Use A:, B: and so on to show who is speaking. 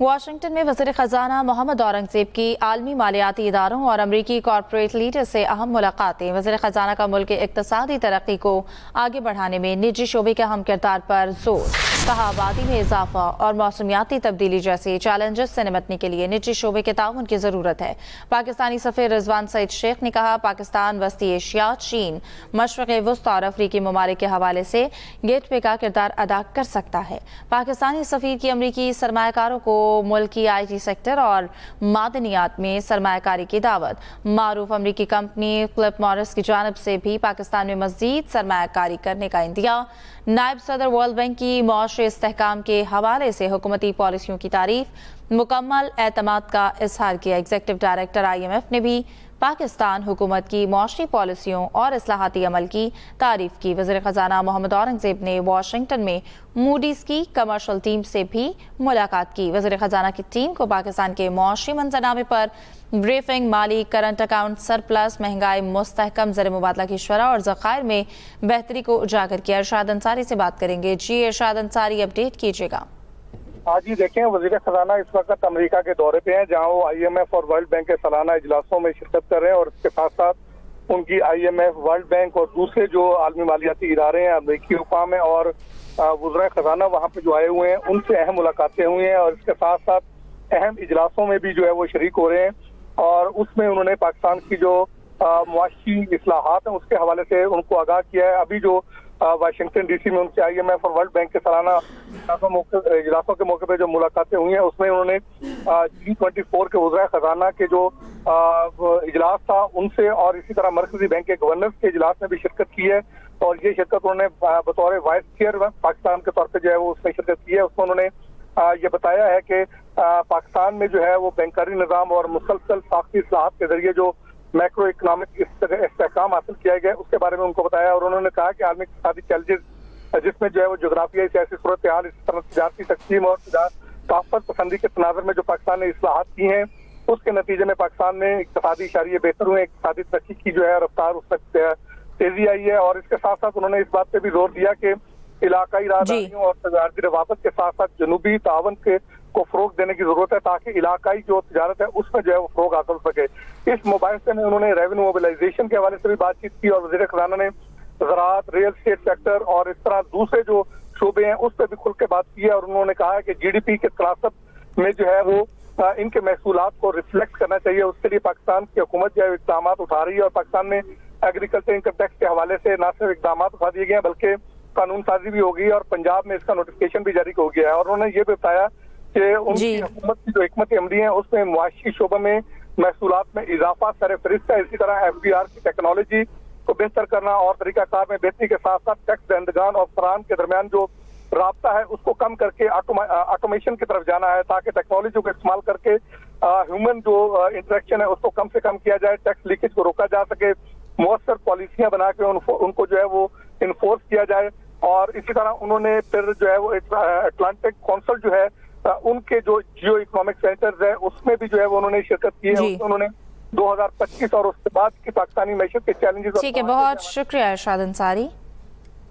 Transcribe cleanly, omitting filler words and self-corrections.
A: Washington में वज़ीर ख़ज़ाना मोहम्मद औरंगज़ेब की आलमी मालियाती इदारों और अमरीकी कॉर्पोरेट लीडर से अहम मुलाकातें। वज़ीर ख़ज़ाना का मुल्क की इक़्तिसादी तरक्की को आगे बढ़ाने में निजी शोबे के अहम किरदार पर जोर। कहा, आबादी में इजाफा और मौसमियाती तब्दीली जैसे चैलेंजेस से निपटने के लिए निजी शोबे के ताउन की ज़रूरत है। पाकिस्तानी सफ़ीर रिजवान सईद शेख ने कहा, पाकिस्तान वस्ती एशिया, चीन, मशरक़ वस्ती और अफ्रीकी ममालिक के हवाले से गेटवे का किरदार अदा कर सकता है। पाकिस्तानी सफ़ीर की अमरीकी सरमायाकारों को मुल्की IT सेक्टर और मादनियात में सरमायाकारी की दावत। मारूफ अमरीकी कंपनी फिलिप मॉरिस की जानिब से भी पाकिस्तान में मज़ीद सरमायाकारी करने का इंदिया। नायब सदर वर्ल्ड बैंक की मुआशी इस्तेहकाम के हवाले से हुकूमती पॉलिसियों की तारीफ, मुकम्मल एतमाद का इजहार किया। एग्जीक्यूटिव डायरेक्टर IMF ने भी पाकिस्तान हुकूमत की मुआशी पॉलिसियों और इस्लाहाती अमल की तारीफ की। वज़ीर ख़ज़ाना मोहम्मद औरंगज़ेब ने वाशिंगटन में मूडीज़ की कमर्शियल टीम से भी मुलाकात की। वज़ीर ख़ज़ाना की टीम को पाकिस्तान के मुआशी मंजरनामे पर ब्रीफिंग, माली, करंट अकाउंट सरप्लस, महंगाई, मुस्तहकम ज़र मुबादला की शरह और ज़खायर में बेहतरी को उजागर किया। इरशाद अंसारी से बात करेंगे। जी इरशाद अंसारी, अपडेट कीजिएगा।
B: हाँ जी, देखें, वज़ीर ख़ज़ाना इस वक्त अमेरिका के दौरे पे हैं, जहाँ वो IMF और वर्ल्ड बैंक के सालाना इजलासों में शिरकत कर रहे हैं और इसके साथ साथ उनकी IMF, वर्ल्ड बैंक और दूसरे जो आलमी मालियाती इदारे हैं, अमेरिकी हुकाम है और वज़ीर ख़ज़ाना वहाँ पे जो आए हुए हैं उनसे अहम मुलाकातें हुई हैं और इसके साथ साथ अहम इजलासों में भी जो है वो शरीक हो रहे हैं और उसमें उन्होंने पाकिस्तान की जो मुआशी इस्लाहात हैं उसके हवाले से उनको आगाह किया है। अभी जो वाशिंगटन DC में उनसे IMF और वर्ल्ड बैंक के सालाना इजलासों के मौके पे जो मुलाकातें हुई हैं उसमें उन्होंने G24 के वज़ीर ख़ज़ाना के जो इजलास था उनसे और इसी तरह मरकजी बैंक के गवर्नर्स के इजलास में भी शिरकत की है और ये शिरकत उन्होंने बतौर वाइस चेयर पाकिस्तान के तौर पर जो है वो उसमें शिरकत की है। उसमें उन्होंने ये बताया है कि पाकिस्तान में जो है वो बैंकारी निज़ाम और मुसलसल साख्ती इस्लाहात के जरिए जो मैक्रो इकनॉमिक इस्तेहकाम हासिल किया गया उसके बारे में उनको बताया और उन्होंने कहा कि आलमी इक़्तिसादी चैलेंजेस जिसमें जो है वो जोग्राफियाई सियासी सूरत हाल, इस तरह तजारती तकसीम और तहफ़्फ़ुज़ पसंदी के तनाज़ुर में जो पाकिस्तान ने इस्लाहात की हैं उसके नतीजे में पाकिस्तान में इक़्तिसादी इशारे बेहतर हुए, इक़्तिसादी तरक्की की जो है रफ्तार उसमें तेजी आई है और इसके साथ साथ उन्होंने इस बात पे भी जोर दिया कि इलाकाई राहदारियों और तजारती रवाबत के साथ साथ जनूबी तावन को फरोग देने की जरूरत है ताकि इलाकाई जो तजारत है उसमें जो है वो फरोग हासिल हो सके। इस मोबाइल से उन्होंने रेवेन्यू मोबिलाइजेशन के हवाले से भी बातचीत की और वज़ीर ख़ज़ाना ने ज़राअत, रियल स्टेट सेक्टर और इस तरह दूसरे जो शोबे हैं उस पर भी खुल के बात की है और उन्होंने कहा है कि GDP के तनासब में जो है वो इनके महसूलात को रिफ्लेक्ट करना चाहिए। उसके लिए पाकिस्तान की हुकूमत जो है इक़दाम उठा रही है और पाकिस्तान में एग्रीकल्चर इनकम टैक्स के हवाले से न सिर्फ इक़दाम उठा दिए गए हैं बल्कि कानून साजी भी हो गई और पंजाब में इसका नोटिफिकेशन भी जारी हो गया है। और उन्होंने ये भी बताया कि उनकी हुकूमत की जो हिकमत अमली है उसमें मुआशी शोबे में महसूलात में इजाफा सरफहरिस्त है। इसी तरह FBR की टेक्नोलॉजी को बेहतर करना और तरीकाकार में बेहतरी के साथ साथ टैक्स दहंदगान और फरान के दरमियान जो राब्ता है उसको कम करके ऑटोमेशन की तरफ जाना है ताकि टेक्नोलॉजी को इस्तेमाल करके ह्यूमन जो इंटरेक्शन है उसको कम से कम किया जाए, टैक्स लीकेज को रोका जा सके, मौसर पॉलिसियां बना के उनको जो है वो इन्फोर्स किया जाए। और इसी तरह उन्होंने फिर जो है वो अटलांटिक काउंसिल जो है उनके जो जियो इकोनॉमिक सेंटर्स है उसमें भी जो है वो उन्होंने शिरकत की है। उन्होंने 2025 और उसके बाद की पाकिस्तानी मैशत के चैलेंजेस।
A: ठीक है, बहुत शुक्रिया इरशाद अंसारी।